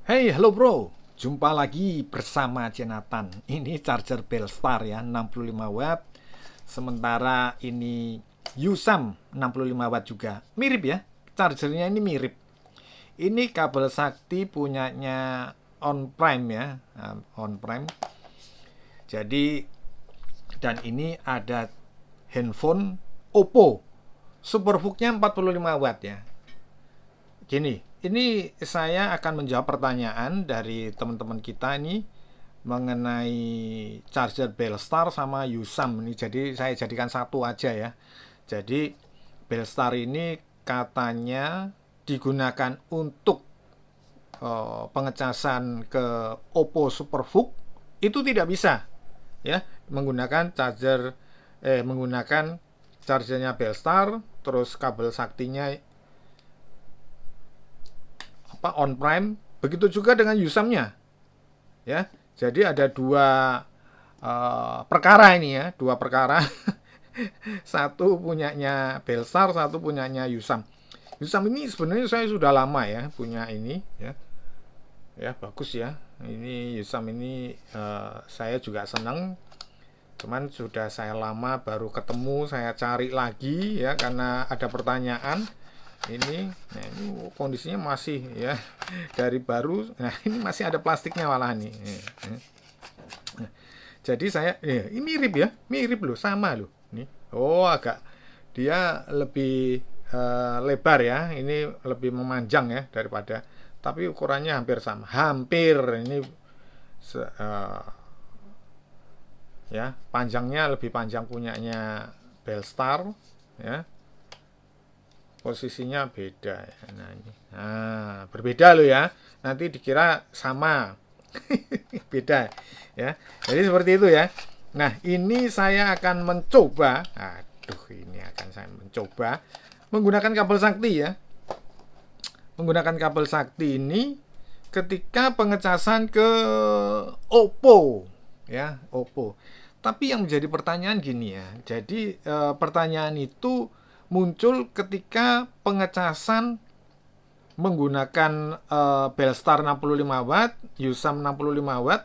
Hey, halo bro. Jumpa lagi bersama Jonathan. Ini charger Belstar ya, 65 watt. Sementara ini Yusam 65 watt juga. Mirip ya, chargernya ini mirip. Ini kabel sakti punyanya On Prime ya, On Prime. Jadi dan ini ada handphone Oppo. Superbooknya 45 watt ya. Gini, ini saya akan menjawab pertanyaan dari teman-teman kita ini mengenai charger Belstar sama Yusam ini. Jadi saya jadikan satu aja ya. Jadi Belstar ini katanya digunakan untuk pengecasan ke Oppo Superbook itu tidak bisa ya menggunakan menggunakan chargernya Belstar terus kabel saktinya On Prime, begitu juga dengan Yusamnya ya. Jadi ada dua perkara ini ya, dua perkara. Satu punyanya Belstar, satu punyanya Yusam. Yusam ini sebenarnya saya sudah lama ya punya ini ya. Ya bagus ya. Ini Yusam ini saya juga senang. Cuman sudah saya lama baru ketemu, saya cari lagi ya karena ada pertanyaan ini. Nah ini kondisinya masih ya dari baru. Nah ini masih ada plastiknya malah nih. Jadi saya ini mirip loh, sama loh nih. Oh agak dia lebih lebar ya, ini lebih memanjang ya daripada, tapi ukurannya hampir sama, hampir ini ya panjangnya lebih panjang punyanya Belstar ya, posisinya beda ya. Berbeda loh ya, nanti dikira sama. Beda ya, jadi seperti itu ya. Nah ini saya akan mencoba, ini akan saya mencoba menggunakan kabel sakti ya, menggunakan kabel sakti ini ketika pengecasan ke Oppo ya, Oppo. Tapi yang menjadi pertanyaan gini ya, jadi pertanyaan itu muncul ketika pengecasan menggunakan Belstar 65 watt, Yusam 65 watt,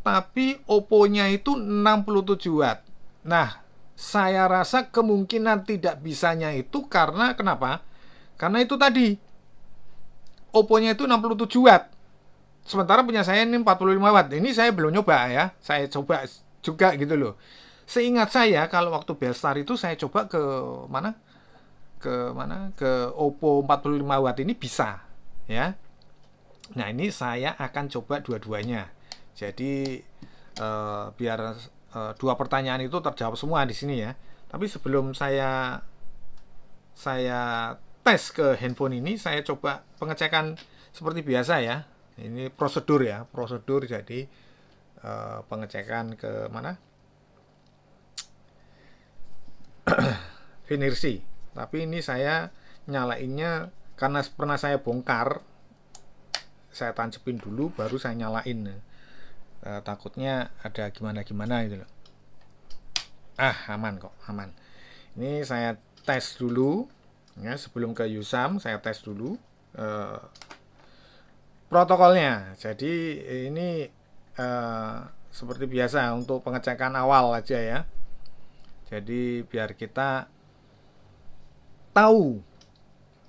tapi Oppo-nya itu 67 watt. Nah, saya rasa kemungkinan tidak bisanya itu karena kenapa? Karena itu tadi Oppo-nya itu 67 watt. Sementara punya saya ini 45 watt. Ini saya belum nyoba ya. Saya coba juga gitu loh. Seingat saya kalau waktu Belstar itu saya coba ke mana? Ke Oppo 45 watt ini bisa ya. Nah ini saya akan coba dua-duanya. Jadi biar dua pertanyaan itu terjawab semua di sini ya. Tapi sebelum saya tes ke handphone ini, saya coba pengecekan seperti biasa ya. Ini prosedur ya, prosedur. Jadi pengecekan ke mana? Finirsi. Tapi ini saya nyalainnya karena pernah saya bongkar, saya tancepin dulu baru saya nyalain. Takutnya ada gimana gitu loh. Aman kok, aman. Ini saya tes dulu ya, sebelum ke Yusam saya tes dulu protokolnya. Jadi ini seperti biasa untuk pengecekan awal aja ya. Jadi biar kita tahu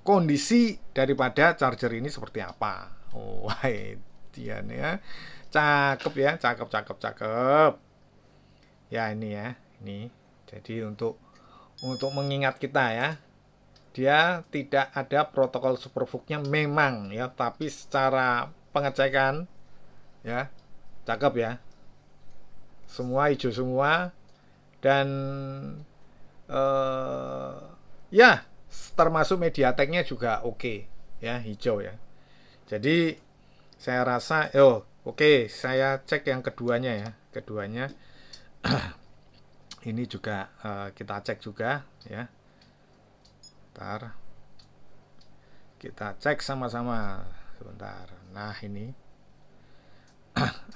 kondisi daripada charger ini seperti apa. Dia nih ya. Cakep ya, cakep cakep cakep. Ya ini ya, ini. Jadi untuk mengingat kita ya, dia tidak ada protokol Superbooknya memang ya, tapi secara pengecekan ya, cakep ya. Semua hijau semua dan ya termasuk MediaTek-nya juga oke ya, hijau ya. Jadi saya rasa oke, saya cek yang keduanya ya. Keduanya ini juga kita cek juga ya. Bentar. Kita cek sama-sama sebentar. Nah, ini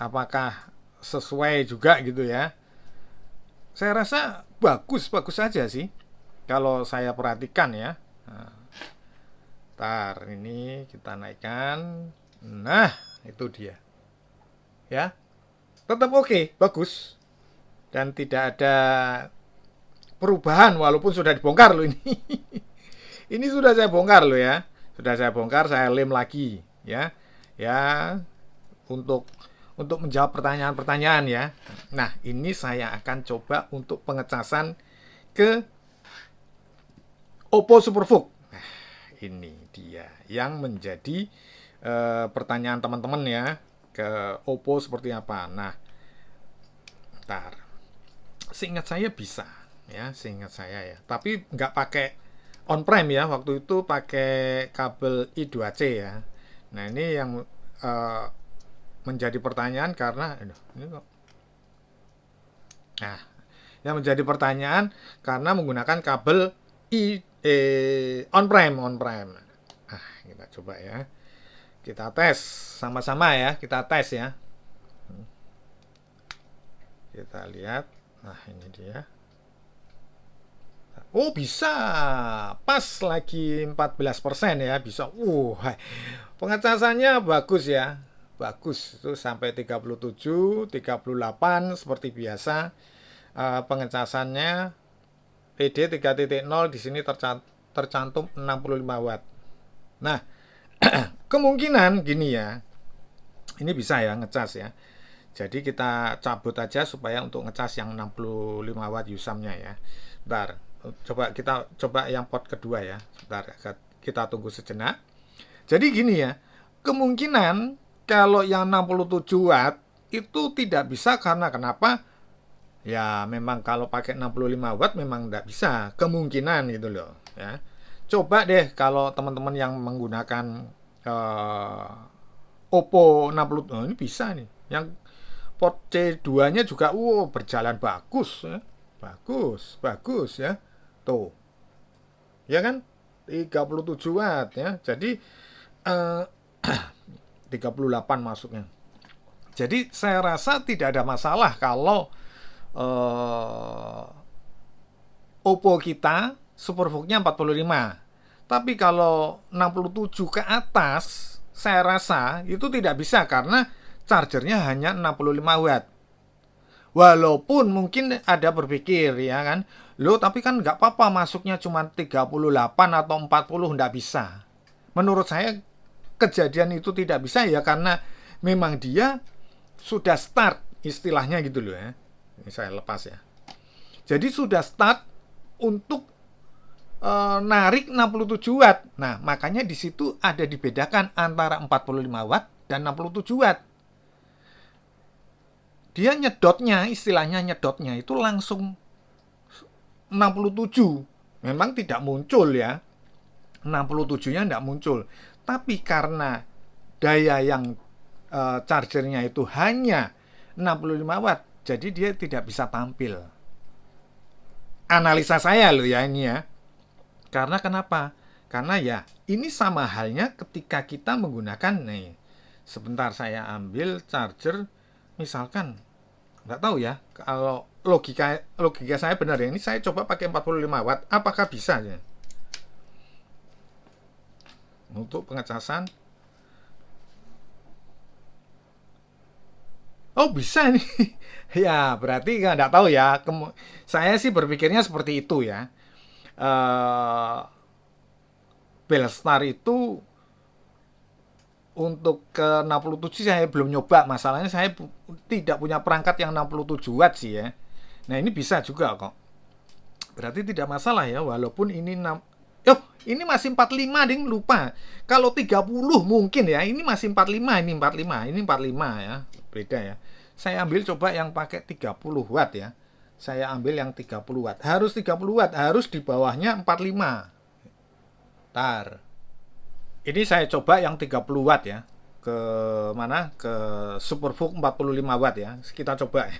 apakah sesuai juga gitu ya? Saya rasa bagus-bagus saja sih kalau saya perhatikan ya. Bentar, ini kita naikkan. Nah, itu dia. Ya, tetap oke, bagus. Dan tidak ada perubahan walaupun sudah dibongkar loh ini. Ini sudah saya bongkar loh ya. Sudah saya bongkar, saya lem lagi ya. Ya, untuk menjawab pertanyaan-pertanyaan ya. Nah, ini saya akan coba untuk pengecasan ke Oppo Superbook. Nah, ini dia yang menjadi pertanyaan teman-teman ya, ke Oppo seperti apa. Nah, ntar. Seingat saya bisa ya, seingat saya ya. Tapi nggak pakai on prem ya, waktu itu pakai kabel I2C ya. Nah, ini yang eh, menjadi pertanyaan karena ini kok. Nah, yang menjadi pertanyaan karena menggunakan kabel on prem. Nah, kita coba ya. Kita tes sama-sama ya, kita tes ya. Kita lihat. Nah, ini dia. Oh, bisa. Pas lagi 14% ya, bisa. Pengecasannya bagus ya. Bagus itu sampai 37, 38 seperti biasa. Pengecasannya PD 3.0 di sini tercantum 65 watt. Nah, kemungkinan gini ya. Ini bisa ya ngecas ya. Jadi kita cabut aja supaya untuk ngecas yang 65 watt USAM-nya ya. Bentar, kita coba yang pot kedua ya. Bentar, kita tunggu sejenak. Jadi gini ya, kemungkinan kalau yang 67 watt itu tidak bisa karena kenapa? Ya memang kalau pakai 65 watt memang tidak bisa, kemungkinan gitu loh ya. Coba deh kalau teman-teman yang menggunakan Oppo 60, oh, ini bisa nih. Yang port C2-nya juga berjalan bagus ya. Bagus ya. Tuh. Ya kan? 37 watt ya. Jadi 38 masuknya. Jadi saya rasa tidak ada masalah kalau Oppo kita Superbook-nya 45. Tapi kalau 67 ke atas saya rasa itu tidak bisa karena chargernya hanya 65 watt. Walaupun mungkin ada berpikir ya kan, loh tapi kan nggak apa-apa masuknya cuma 38 atau 40, nggak bisa. Menurut saya kejadian itu tidak bisa ya karena memang dia sudah start istilahnya gitu loh ya. Ini saya lepas ya. Jadi sudah start untuk narik 67 watt. Nah, makanya di situ ada dibedakan antara 45 watt dan 67 watt. Dia nyedotnya, istilahnya nyedotnya itu langsung 67. Memang tidak muncul ya. 67-nya tidak muncul. Tapi karena daya yang chargernya itu hanya 65 watt, jadi dia tidak bisa tampil. Analisa saya loh ya ini ya. Karena kenapa? Karena ya ini sama halnya ketika kita menggunakan nih. Sebentar saya ambil charger misalkan nggak tahu ya kalau logika saya benar ya, ini saya coba pakai 45 watt apakah bisa ya untuk pengecasan. Oh bisa nih. Ya berarti nggak tahu ya, saya sih berpikirnya seperti itu ya. Bellstar itu untuk ke 67 saya belum nyoba, masalahnya saya tidak punya perangkat yang 67 watt sih ya. Nah ini bisa juga kok, berarti tidak masalah ya walaupun ini ini masih 45 ding, lupa. Kalau 30 mungkin ya, ini masih 45, ini 45 ya, beda ya. Saya ambil coba yang pakai 30 watt ya. Saya ambil yang 30 watt. Harus 30 watt, harus di bawahnya 45. Tar. Ini saya coba yang 30 watt ya. Ke mana? Ke Superbook 45 watt ya. Kita coba.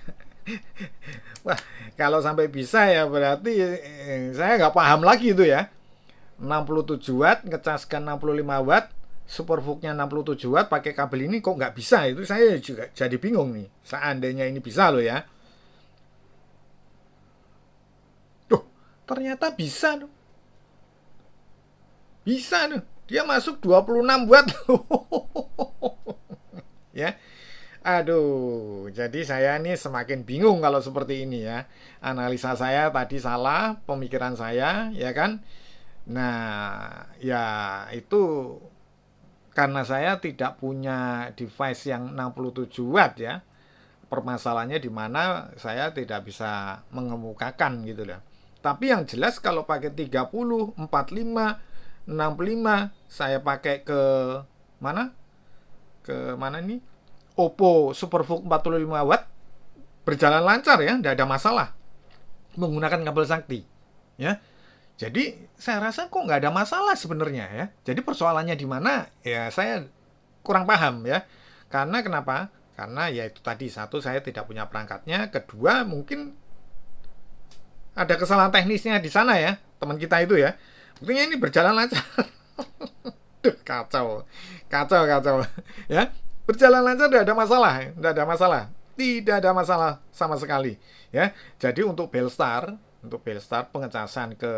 Wah, kalau sampai bisa ya berarti saya nggak paham lagi itu ya. 67 watt, ngecaskan 65 watt, Superbook-nya 67 watt, pakai kabel ini kok nggak bisa? Itu saya juga jadi bingung nih. Seandainya ini bisa loh ya. Tuh, ternyata bisa tuh. Bisa tuh. Dia masuk 26 watt. Aduh, jadi saya ini semakin bingung kalau seperti ini ya. Analisa saya tadi salah, pemikiran saya, ya kan? Nah, ya itu karena saya tidak punya device yang 67 watt ya. Permasalahannya di mana saya tidak bisa mengemukakan gitu loh. Tapi yang jelas kalau pakai 30, 45, 65, saya pakai ke mana? Ke mana ini? Oppo Superbook 45 watt berjalan lancar ya, tidak ada masalah menggunakan kabel sakti ya. Jadi saya rasa kok nggak ada masalah sebenarnya ya. Jadi persoalannya di mana ya, saya kurang paham ya. Karena kenapa? Karena ya itu tadi, satu saya tidak punya perangkatnya, kedua mungkin ada kesalahan teknisnya di sana ya, teman kita itu ya. Buktinya ini berjalan lancar. Duh, kacau, kacau, kacau ya. Berjalan lancar, tidak ada masalah, tidak ada masalah, tidak ada masalah sama sekali ya. Jadi untuk Belstar pengecasan ke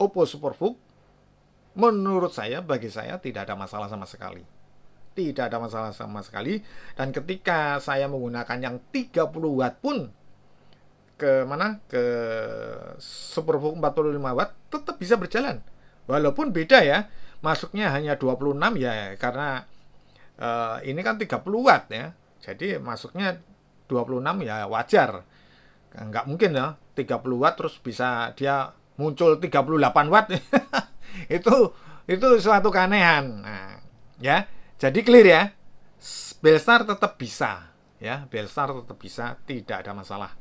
Oppo Superbook, menurut saya, bagi saya tidak ada masalah sama sekali. Tidak ada masalah sama sekali. Dan ketika saya menggunakan yang 30 watt pun ke mana? Ke Superbook 45 watt tetap bisa berjalan. Walaupun beda ya. Masuknya hanya 26 ya, karena ini kan 30 watt ya. Jadi masuknya 26 ya wajar. Nggak mungkin ya 30 watt terus bisa dia muncul 38 watt. itu suatu keanehan. Nah, ya. Jadi clear ya. Belstar tetap bisa ya, Belstar tetap bisa, tidak ada masalah.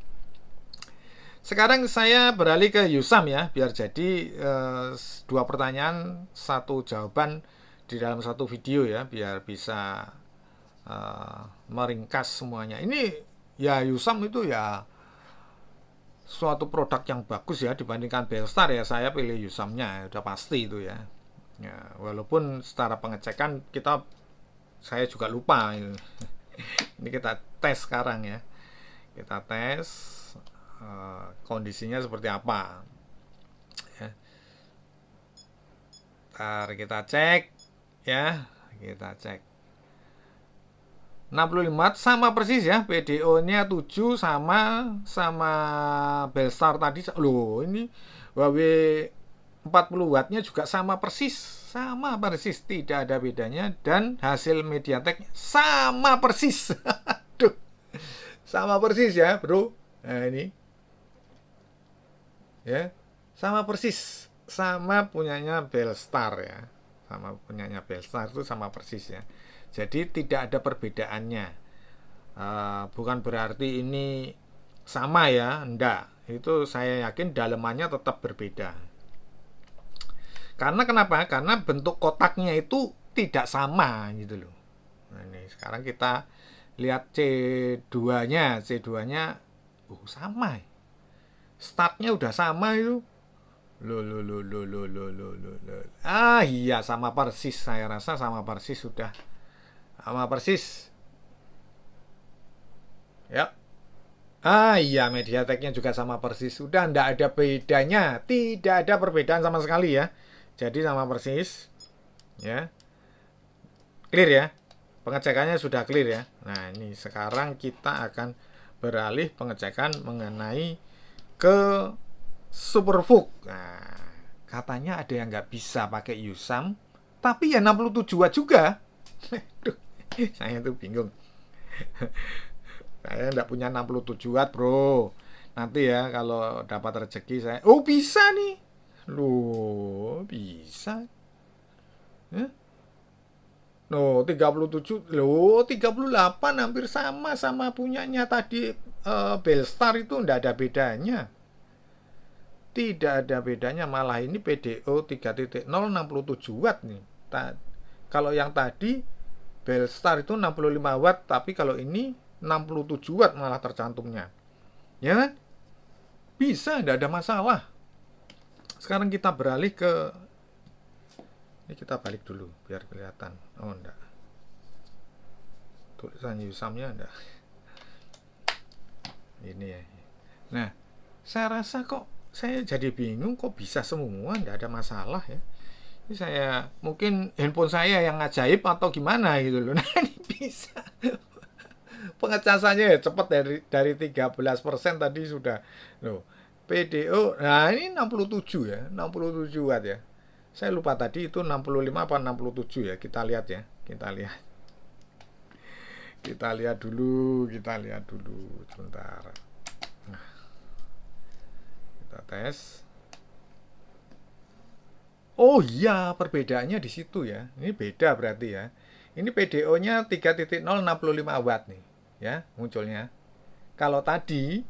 Sekarang saya beralih ke Yusam ya, biar jadi dua pertanyaan satu jawaban di dalam satu video ya, biar bisa meringkas semuanya. Ini ya Yusam itu ya suatu produk yang bagus ya dibandingkan Belstar ya. Saya pilih Yusamnya, udah pasti itu ya. Ya, walaupun secara pengecekan saya juga lupa. Ini kita tes sekarang ya. Kita tes kondisinya seperti apa. Ya. Ntar kita cek ya. Kita cek. 65 sama persis ya, PDO-nya 7 sama Belstar tadi. Loh, ini Huawei 40 wattnya juga sama persis, tidak ada bedanya, dan hasil MediaTek sama persis. Aduh, sama persis ya bro. Nah ini ya, sama persis, sama punyanya Belstar ya, sama punyanya Belstar itu sama persis ya. Jadi tidak ada perbedaannya. Bukan berarti ini sama ya, enggak. Itu saya yakin dalemannya tetap berbeda. Karena kenapa? Karena bentuk kotaknya itu tidak sama gitu loh. Nah, ini sekarang kita lihat C2-nya. C2-nya sama. Startnya udah sama itu. Loh. Ah iya, sama persis. Saya rasa sama persis sudah. Sama persis. Ya. Ah iya, MediaTek-nya juga sama persis. Sudah tidak ada bedanya. Tidak ada perbedaan sama sekali ya. Jadi sama persis. Ya. Clear ya. Pengecekannya sudah clear ya. Nah, ini sekarang kita akan beralih pengecekan mengenai ke Superbook. Nah, katanya ada yang nggak bisa pakai Yusam, tapi ya 67 watt juga. Saya tuh bingung. Saya nggak punya 67 watt bro. Nanti ya kalau dapat rezeki saya, oh bisa nih. Loh, bisa. Loh, 37. Loh, 38 hampir sama punyanya tadi Belstar itu nggak ada bedanya. Tidak ada bedanya, malah ini PDO 3.0 67 watt nih. Kalau yang tadi Belstar itu 65 watt, tapi kalau ini 67 watt malah tercantumnya. Ya kan? Bisa, tidak ada masalah. Sekarang kita beralih ke, ini kita balik dulu biar kelihatan. Oh enggak, tulisan Yusamnya enggak. Ini ya. Nah, saya rasa kok saya jadi bingung, kok bisa semua, enggak ada masalah ya. Ini saya mungkin handphone saya yang ajaib atau gimana gitu loh. Nah, ini bisa. Pengecasannya ya cepat, dari 13% tadi sudah. Loh, PDO, nah ini 67 ya, 67 watt ya. Saya lupa tadi itu 65 apa 67 ya. Kita lihat ya. Kita lihat. Kita lihat dulu, kita lihat dulu sebentar. Nah, kita tes. Oh iya, perbedaannya di situ ya. Ini beda berarti ya. Ini PDO-nya 3.065 watt nih, ya, munculnya. Kalau tadi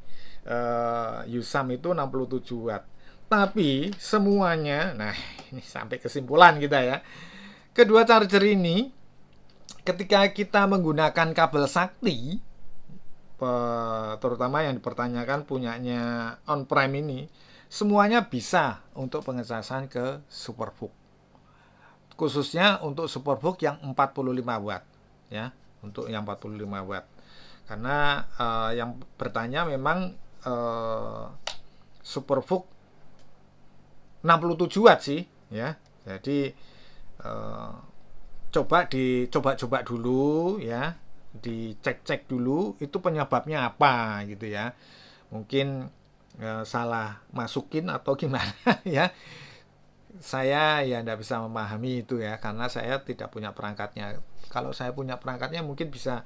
USAM itu 67 watt. Tapi semuanya, nah ini sampai kesimpulan kita ya. Kedua charger ini ketika kita menggunakan kabel sakti, terutama yang dipertanyakan punyanya on prime ini, semuanya bisa untuk pengecasan ke Superbook. Khususnya untuk Superbook yang 45 watt ya, untuk yang 45 watt. Karena yang bertanya memang Superbook 67 watt sih ya. Jadi coba dulu ya, dicek dulu itu penyebabnya apa gitu ya. Mungkin salah masukin atau gimana ya. Saya ya tidak bisa memahami itu ya, karena saya tidak punya perangkatnya. Kalau saya punya perangkatnya mungkin bisa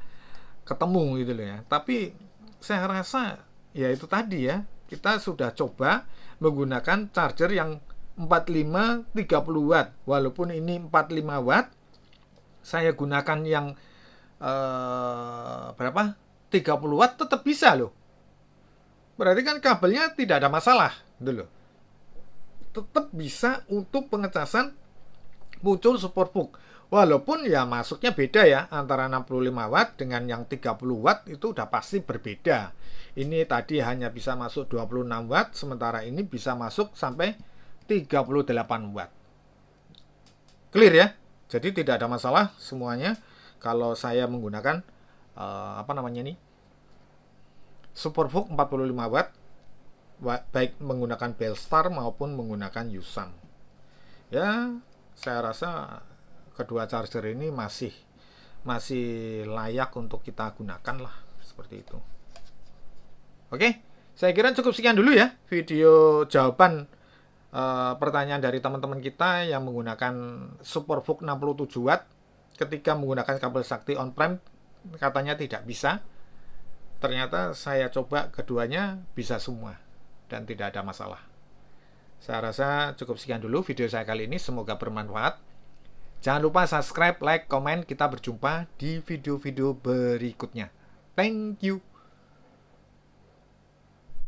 ketemu gitu loh ya. Tapi saya rasa ya itu tadi ya, kita sudah coba menggunakan charger yang 45 30 watt. Walaupun ini 45 watt, saya gunakan yang berapa? 30 watt tetap bisa loh. Berarti kan kabelnya tidak ada masalah dulu. Tetap bisa untuk pengecasan muncul Superbook. Walaupun ya masuknya beda ya, antara 65 watt dengan yang 30 watt itu udah pasti berbeda. Ini tadi hanya bisa masuk 26 watt, sementara ini bisa masuk sampai 38 watt. Clear ya? Jadi tidak ada masalah semuanya kalau saya menggunakan apa namanya ini? Superbook 45 watt, baik menggunakan Belstar maupun menggunakan USAM. Ya, saya rasa kedua charger ini masih layak untuk kita gunakan lah, seperti itu. Oke, saya kira cukup sekian dulu ya video jawaban pertanyaan dari teman-teman kita yang menggunakan Superbook 67 watt. Ketika menggunakan kabel sakti on prem katanya tidak bisa. Ternyata saya coba keduanya bisa semua dan tidak ada masalah. Saya rasa cukup sekian dulu video saya kali ini, semoga bermanfaat. Jangan lupa subscribe, like, komen. Kita berjumpa di video-video berikutnya. Thank you.